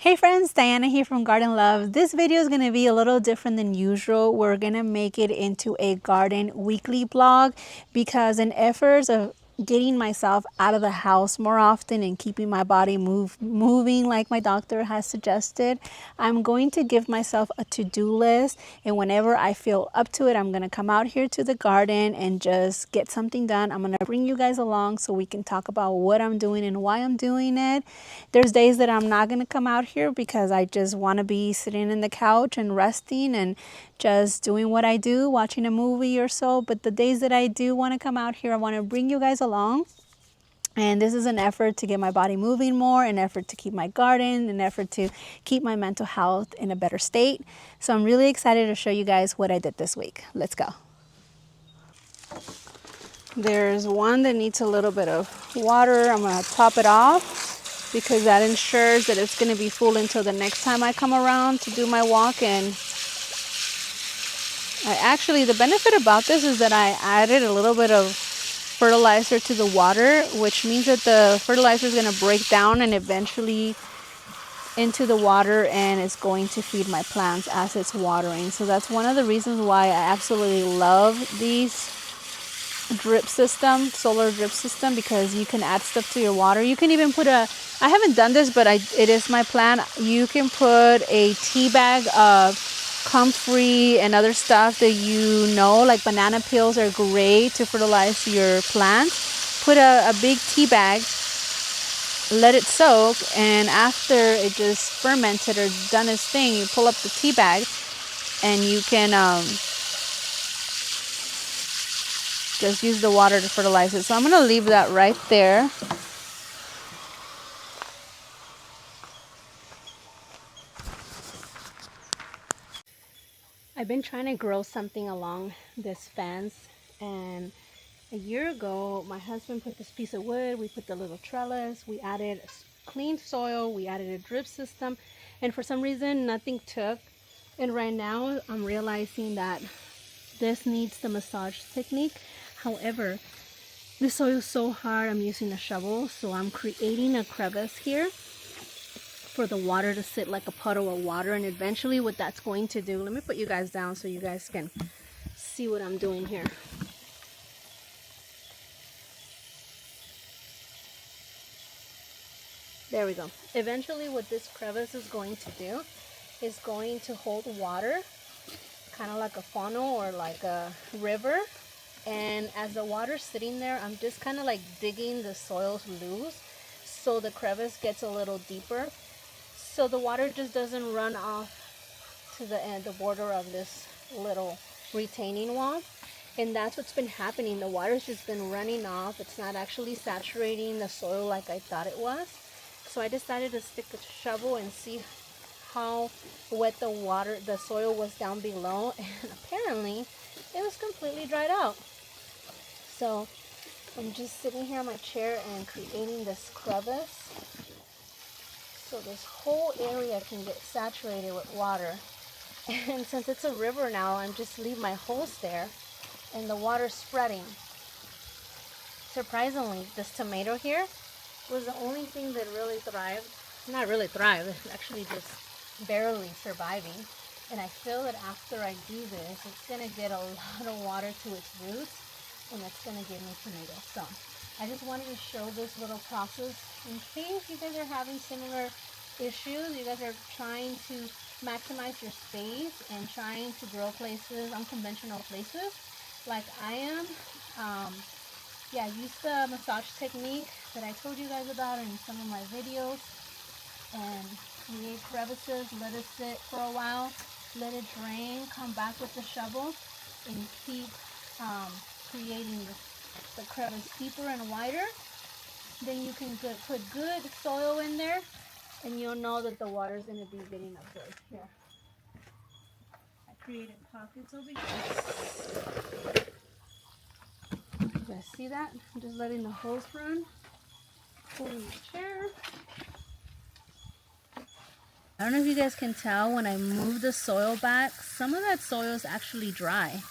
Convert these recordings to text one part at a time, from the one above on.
Hey friends, Diana here from Garden Love. This video is going to be a little different than usual. We're going to make it into a garden weekly vlog because in efforts of getting myself out of the house more often and keeping my body moving like my doctor has suggested, I'm going to give myself a to-do list, and whenever I feel up to it, I'm going to come out here to the garden and just get something done. I'm going to bring you guys along so we can talk about what I'm doing and why I'm doing it. There's days that I'm not going to come out here because I just want to be sitting in the couch and resting and just doing what I do, watching a movie or so. But the days that I do want to come out here, I want to bring you guys along. And this is an effort to get my body moving more, an effort to keep my garden, an effort to keep my mental health in a better state. So I'm really excited to show you guys what I did this week. Let's go. There's one that needs a little bit of water. I'm going to top it off because that ensures that it's going to be full until the next time I come around to do my walk. And the benefit about this is that I added a little bit of fertilizer to the water, which means that the fertilizer is going to break down and eventually into the water, and it's going to feed my plants as it's watering. So that's one of the reasons why I absolutely love these drip system, solar drip system, because you can add stuff to your water. You can even put I haven't done this, but it is my plan. You can put a tea bag of comfrey and other stuff that like banana peels are great to fertilize your plants. Put a big tea bag, let it soak, and after it just fermented or done its thing, you pull up the tea bag and you can just use the water to fertilize it. So I'm going to leave that right there. I've been trying to grow something along this fence, and a year ago my husband put this piece of wood, we put the little trellis, we added clean soil, we added a drip system, and for some reason nothing took. And right now I'm realizing that this needs the massage technique. However, the soil is so hard, I'm using a shovel, so I'm creating a crevice here for the water to sit like a puddle of water. And eventually what that's going to do, let me put you guys down so you guys can see what I'm doing here. There we go. Eventually what this crevice is going to do is going to hold water, kind of like a funnel or like a river. And as the water's sitting there, I'm just kind of like digging the soils loose so the crevice gets a little deeper, so the water just doesn't run off to the end, the border of this little retaining wall. And that's what's been happening. The water's just been running off. It's not actually saturating the soil like I thought it was. So I decided to stick a shovel and see how wet the soil was down below, and apparently it was completely dried out. So I'm just sitting here on my chair and creating this crevice so this whole area can get saturated with water. And since it's a river now, I'm just leave my holes there and the water's spreading. Surprisingly, this tomato here was the only thing that really thrived. Not really thrived, it's actually just barely surviving. And I feel that after I do this, it's going to get a lot of water to its roots, and it's going to give me tomatoes. So I just wanted to show this little process in case you guys are having similar issues. You guys are trying to maximize your space and trying to grow places, unconventional places like I am. Use the massage technique that I told you guys about in some of my videos, and create crevices, let it sit for a while, let it drain, come back with the shovel, and keep creating the crevice deeper and wider. Then you can put good soil in there, and you'll know that the water is going to be getting absorbed. Here, I created pockets over here. You guys see that? I'm just letting the hose run. Pulling the chair. I don't know if you guys can tell when I move the soil back, some of that soil is actually dry.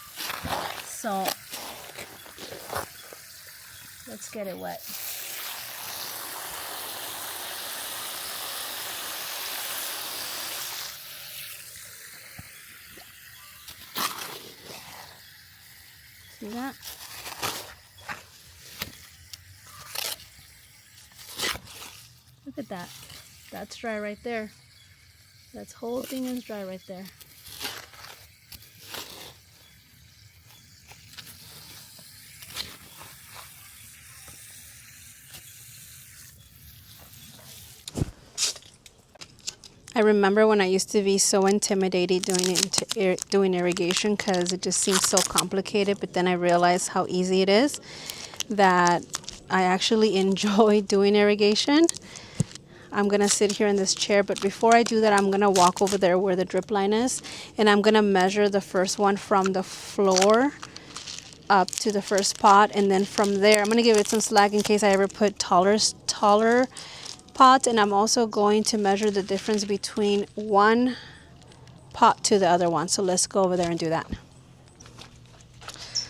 So let's get it wet. See that? Look at that. That's dry right there. That whole thing is dry right there. I remember when I used to be so intimidated doing irrigation because it just seems so complicated, but then I realized how easy it is, that I actually enjoy doing irrigation. I'm going to sit here in this chair, but before I do that, I'm going to walk over there where the drip line is, and I'm going to measure the first one from the floor up to the first pot, and then from there, I'm going to give it some slack in case I ever put taller pot, and I'm also going to measure the difference between one pot to the other one. So let's go over there and do that.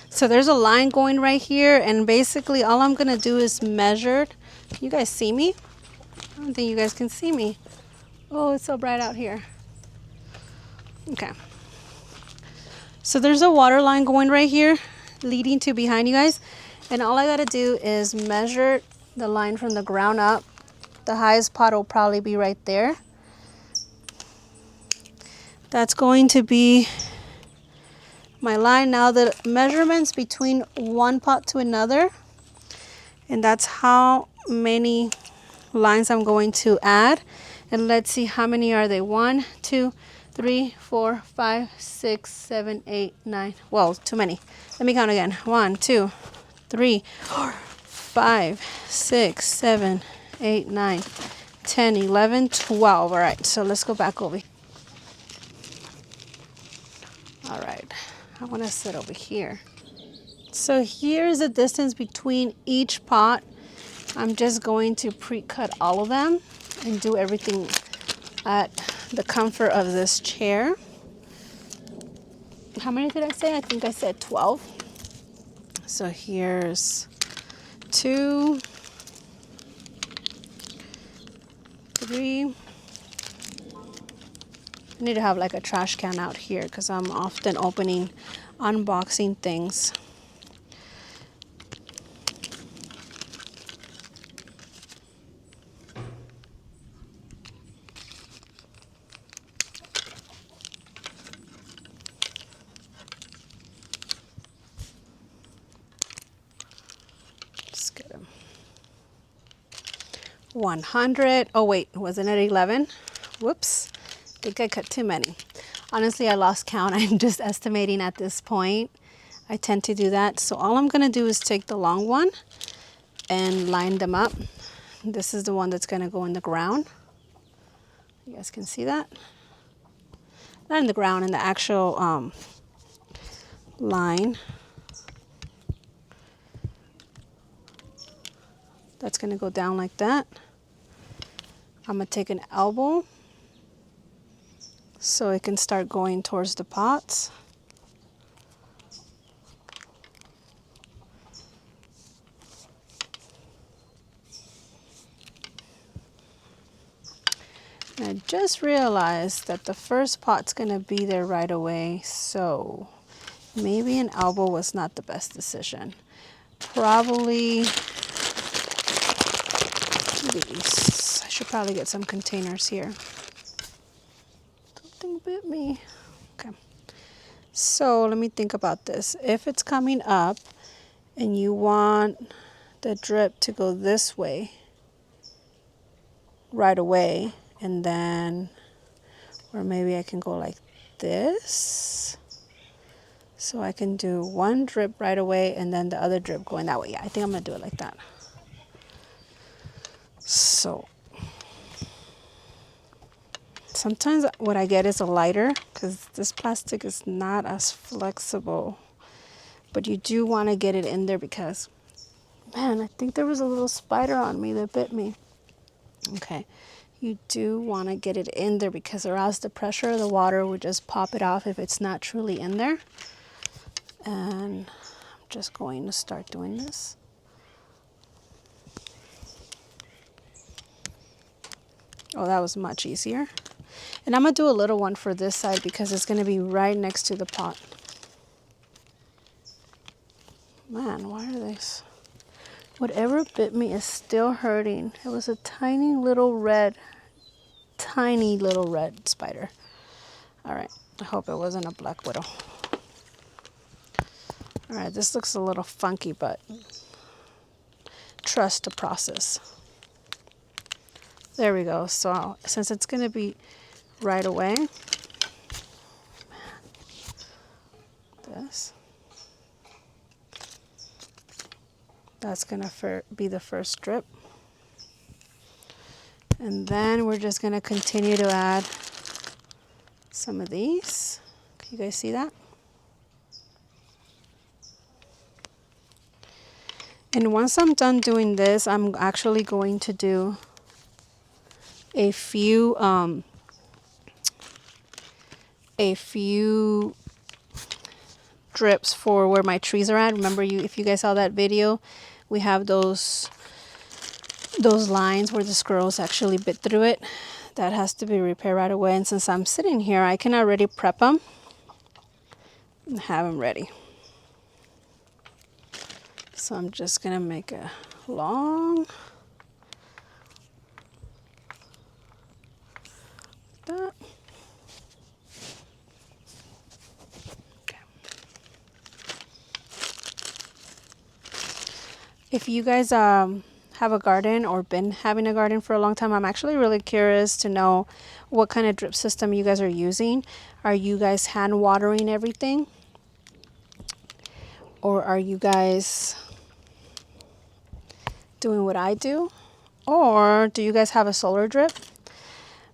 So there's a line going right here, and basically all I'm gonna do is measure. You guys see me? I don't think you guys can see me. Oh, it's so bright out here. Okay. So there's a water line going right here leading to behind you guys, and all I gotta do is measure the line from the ground up. The highest pot will probably be right there. That's going to be my line. Now the measurements between one pot to another, and that's how many lines I'm going to add. And let's see, how many are they? 1, 2, 3, 4, 5, 6, 7, 8, 9. Well, too many. Let me count again. 1, 2, 3, 4, 5, 6, 7, 8, 9, 10, 11, 12. All right, so let's go back over. All right, I want to sit over here. So here's the distance between each pot. I'm just going to pre-cut all of them and do everything at the comfort of this chair. How many did I say? I think I said 12. So here's 2, 3. I need to have like a trash can out here because I'm often unboxing things. Just get them. 100. Oh wait, wasn't it 11? Whoops. I think I cut too many. Honestly, I lost count. I'm just estimating at this point. I tend to do that. So all I'm going to do is take the long one and line them up. This is the one that's going to go in the ground. You guys can see that? Not in the ground, in the actual line. That's going to go down like that. I'm going to take an elbow so it can start going towards the pots. And I just realized that the first pot's going to be there right away, so maybe an elbow was not the best decision. Probably these. I should probably get some containers here. Something bit me. Okay. So let me think about this. If it's coming up and you want the drip to go this way right away, and then, or maybe I can go like this. So I can do one drip right away and then the other drip going that way. Yeah, I think I'm gonna do it like that. So sometimes what I get is a lighter because this plastic is not as flexible, but you do want to get it in there because, man, I think there was a little spider on me that bit me. Okay, you do want to get it in there because or else the pressure of the water would just pop it off if it's not truly in there. And I'm just going to start doing this. Oh, that was much easier. And I'm going to do a little one for this side because it's going to be right next to the pot. Man, why are these? Whatever bit me is still hurting. It was a tiny little red spider. All right, I hope it wasn't a black widow. All right, this looks a little funky, but trust the process. There we go. So since it's gonna be right away, that's gonna be the first strip. And then we're just gonna continue to add some of these. Can you guys see that? And once I'm done doing this, I'm actually going to do a few drips for where my trees are at. Remember, if you guys saw that video, we have those lines where the squirrels actually bit through it. That has to be repaired right away. And since I'm sitting here, I can already prep them and have them ready. So I'm just gonna make a long that. Okay. If you guys have a garden or been having a garden for a long time, I'm actually really curious to know what kind of drip system you guys are using. Are you guys hand watering everything? Or are you guys doing what I do? Or do you guys have a solar drip?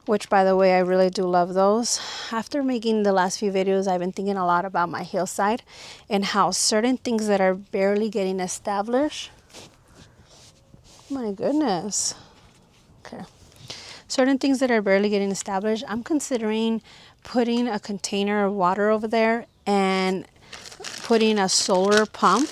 Which, by the way, I really do love those. After making the last few videos, I've been thinking a lot about my hillside and how certain things that are barely getting established. My goodness. Okay. Certain things that are barely getting established, I'm considering putting a container of water over there and putting a solar pump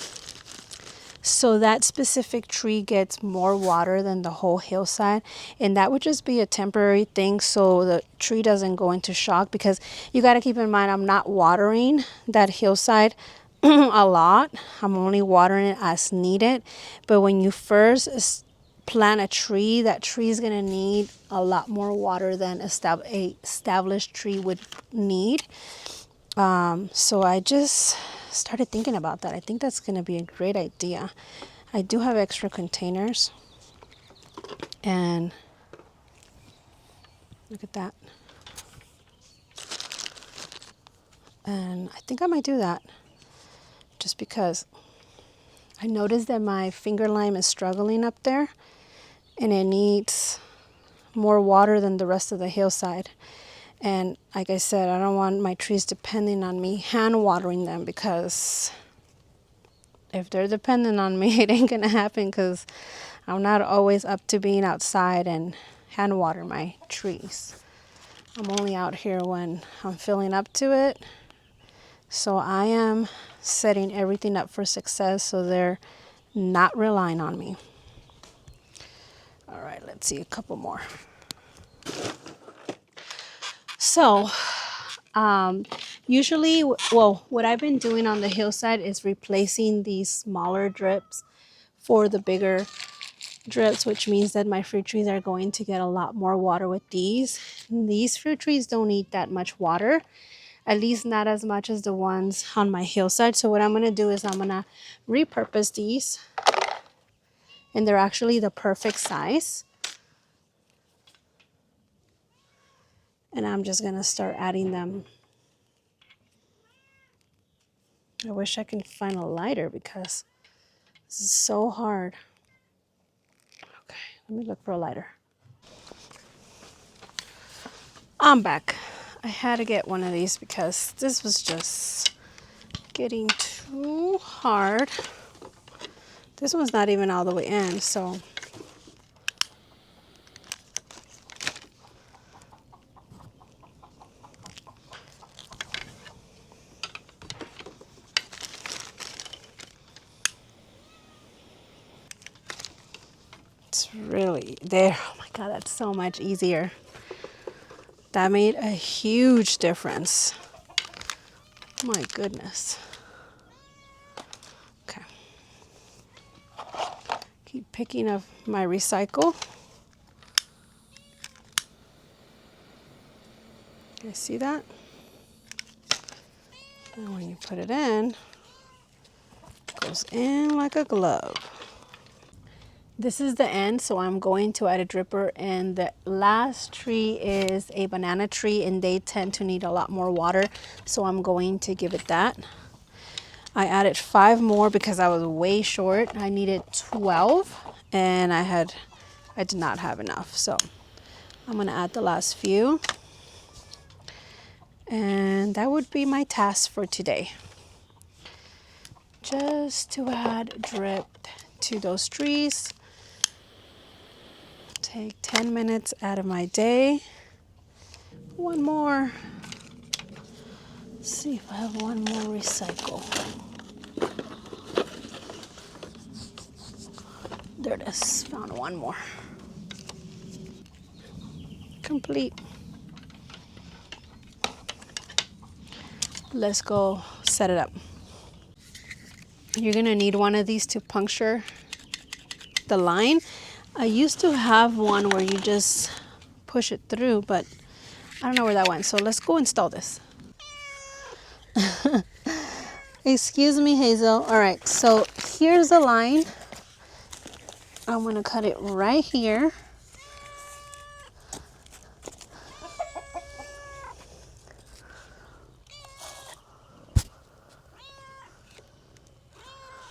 so that specific tree gets more water than the whole hillside. And that would just be a temporary thing so the tree doesn't go into shock, because you got to keep in mind, I'm not watering that hillside a lot. I'm only watering it as needed. But when you first plant a tree, that tree is going to need a lot more water than a established tree would need. So I just started thinking about that. I think that's going to be a great idea. I do have extra containers, and look at that. And I think I might do that just because I noticed that my finger lime is struggling up there and it needs more water than the rest of the hillside. And like I said, I don't want my trees depending on me hand watering them, because if they're dependent on me, it ain't gonna happen, because I'm not always up to being outside and hand water my trees. I'm only out here when I'm feeling up to it. So I am setting everything up for success so they're not relying on me. All right, let's see a couple more. So usually, what I've been doing on the hillside is replacing these smaller drips for the bigger drips, which means that my fruit trees are going to get a lot more water with these. These fruit trees don't need that much water, at least not as much as the ones on my hillside. So what I'm going to do is I'm going to repurpose these, and they're actually the perfect size. And I'm just going to start adding them. I wish I could find a lighter because this is so hard. Okay, let me look for a lighter. I'm back. I had to get one of these because this was just getting too hard. This one's not even all the way in, so it's really there. Oh my God, that's so much easier. That made a huge difference. My goodness. Okay. Keep picking up my recycle. You see that? And when you put it in, it goes in like a glove. This is the end, so I'm going to add a dripper, and the last tree is a banana tree and they tend to need a lot more water, so I'm going to give it that. I added 5 more because I was way short. I needed 12 and I did not have enough, so I'm gonna add the last few, and that would be my task for today. Just to add drip to those trees. Take 10 minutes out of my day. One more. Let's see if I have one more recycle. There it is. Found one more. Complete. Let's go set it up. You're gonna need one of these to puncture the line. I used to have one where you just push it through, but I don't know where that went. So let's go install this. Excuse me, Hazel. All right, so here's the line. I'm gonna cut it right here.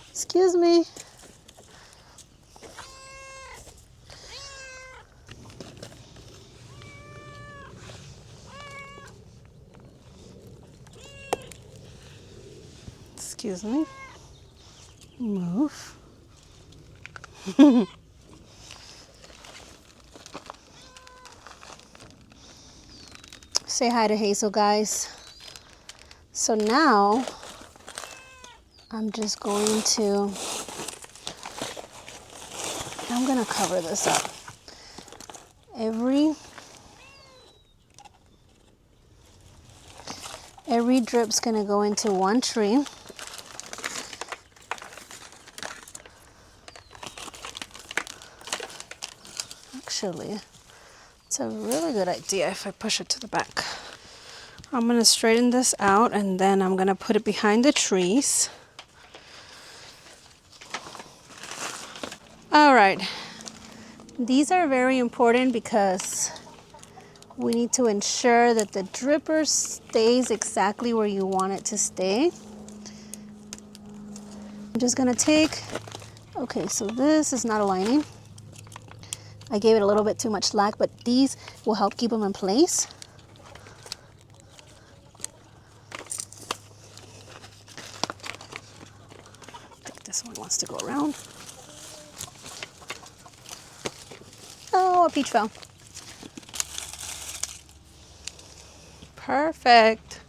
Excuse me. Excuse me. Move. Say hi to Hazel, guys. So now I'm just going to, I'm gonna cover this up. Every drip's gonna go into one tree. Actually, it's a really good idea if I push it to the back. I'm gonna straighten this out and then I'm gonna put it behind the trees. All right, these are very important because we need to ensure that the dripper stays exactly where you want it to stay. I'm just gonna take, okay, so this is not aligning. I gave it a little bit too much slack, but these will help keep them in place. I think this one wants to go around. Oh, a peach fell. Perfect.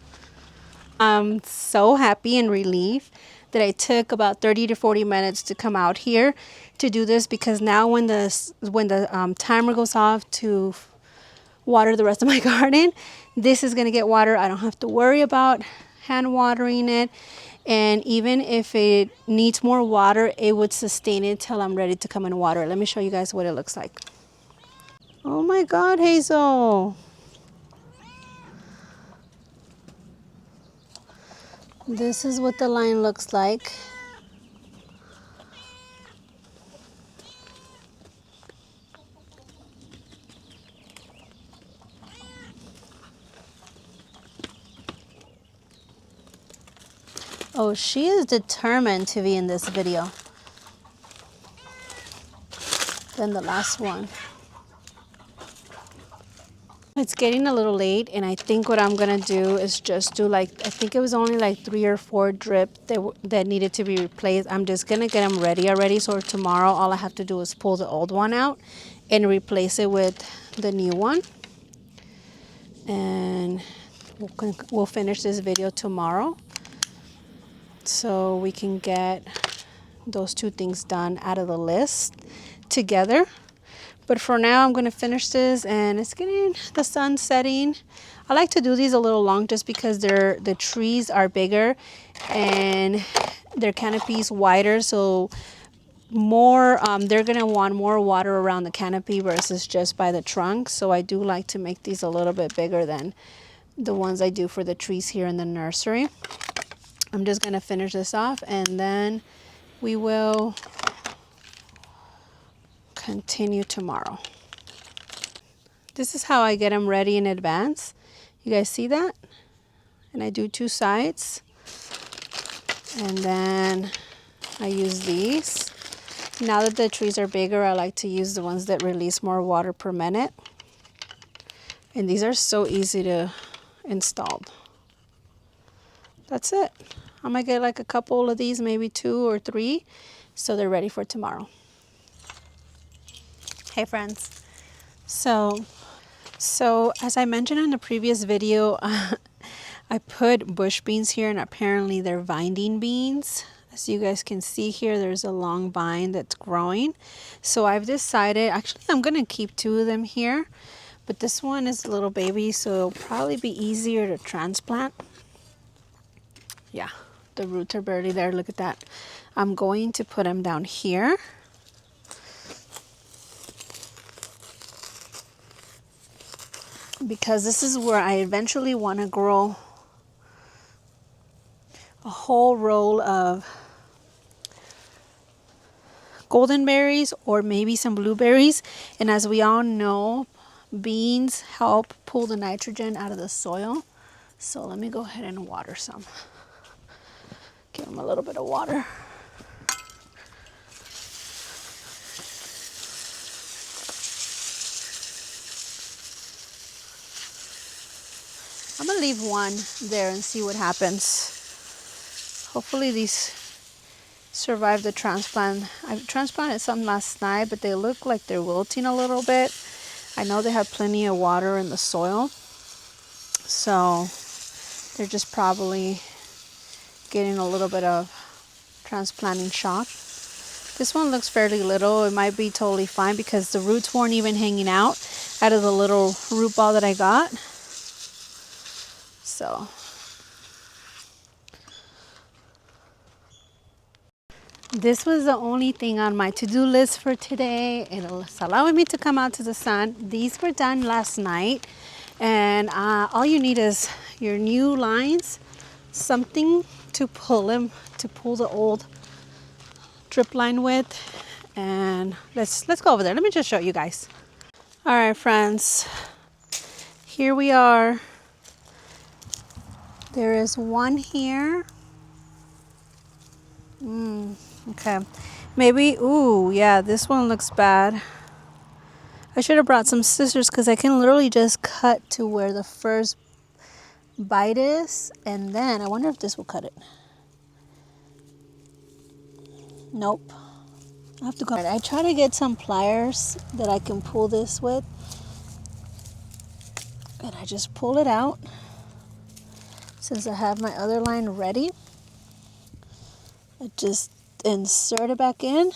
I'm so happy and relieved that I took about 30 to 40 minutes to come out here to do this, because now when the timer goes off to water the rest of my garden, this is going to get water. I don't have to worry about hand watering it, and even if it needs more water, it would sustain it till I'm ready to come and water. Let me show you guys what it looks like. Oh my God, Hazel. This is what the line looks like. Oh, she is determined to be in this video. Then the last one. It's getting a little late, and I think what I'm gonna do is just do like, I think it was only like 3 or 4 drip that needed to be replaced. I'm just gonna get them ready already, so tomorrow all I have to do is pull the old one out and replace it with the new one. And we'll finish this video tomorrow, so we can get those 2 things done out of the list together. But for now, I'm going to finish this, and it's getting the sun setting. I like to do these a little long just because the trees are bigger and their canopy's wider, so more, they're going to want more water around the canopy versus just by the trunk. So I do like to make these a little bit bigger than the ones I do for the trees here in the nursery. I'm just going to finish this off and then we will continue tomorrow. This is how I get them ready in advance. You guys see that? And I do 2 sides. And then I use these. Now that the trees are bigger, I like to use the ones that release more water per minute. And these are so easy to install. That's it. I'm gonna get like a couple of these, maybe 2 or 3, so they're ready for tomorrow. Hey friends. So as I mentioned in the previous video, I put bush beans here and apparently they're vinding beans. As you guys can see here, there's a long vine that's growing. So I've decided, actually I'm gonna keep 2 of them here, but this one is a little baby, so it'll probably be easier to transplant. Yeah, the roots are barely there, look at that. I'm going to put them down here. Because this is where I eventually want to grow a whole row of golden berries or maybe some blueberries. And as we all know, beans help pull the nitrogen out of the soil. So let me go ahead and water some. Give them a little bit of water. I'm gonna leave one there and see what happens. Hopefully these survive the transplant. I transplanted some last night, but they look like they're wilting a little bit. I know they have plenty of water in the soil, so they're just probably getting a little bit of transplanting shock. This one looks fairly little. It might be totally fine because the roots weren't even hanging out of the little root ball that I got. So this was the only thing on my to-do list for today. It's allowing me to come out to the sun. These were done last night, and all you need is your new lines, something to pull them, to pull the old drip line with. And let's go over there. Let me just show you guys. All right, friends, here we are. There is one here. Okay, maybe, ooh, yeah, this one looks bad. I should have brought some scissors because I can literally just cut to where the first bite is, and then I wonder if this will cut it. Nope. I have to go. I try to get some pliers that I can pull this with, and I just pull it out. Since I have my other line ready, I just insert it back in,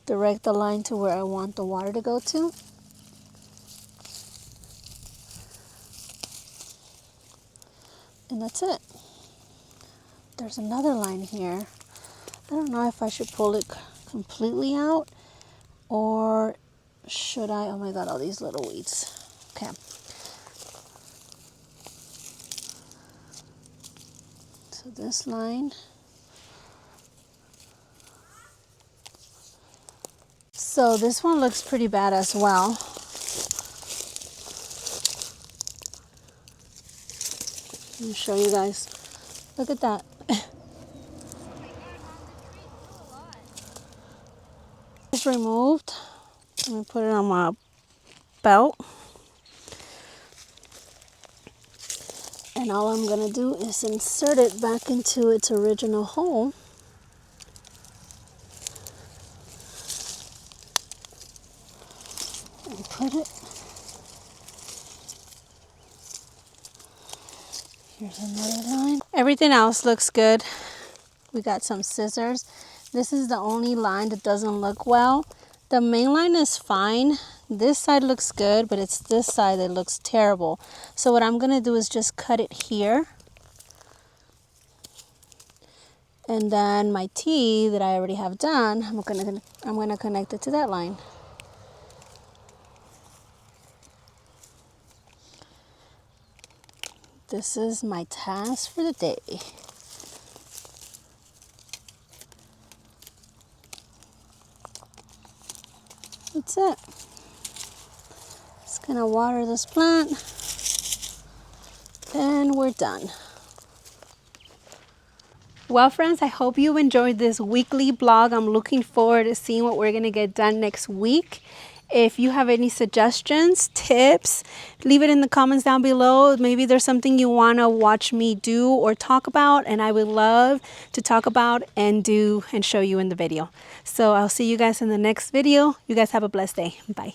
direct the line to where I want the water to go to. And that's it. There's another line here. I don't know if I should pull it completely out or should I? Oh my God, all these little weeds. Okay. So this line. So this one looks pretty bad as well. Let me show you guys. Look at that. It's removed. Let me put it on my belt. And all I'm gonna do is insert it back into its original hole. And put it. Here's another line. Everything else looks good. We got some scissors. This is the only line that doesn't look well. The main line is fine. This side looks good, but it's this side that looks terrible. So what I'm gonna do is just cut it here. And then my T that I already have done, I'm gonna connect it to that line. This is my task for the day. That's it. Just gonna water this plant and we're done. Well, friends, I hope you enjoyed this weekly blog. I'm looking forward to seeing what we're gonna get done next week. If you have any suggestions, tips, leave it in the comments down below. Maybe there's something you want to watch me do or talk about, and I would love to talk about and do and show you in the video. So I'll see you guys in the next video. You guys have a blessed day. Bye.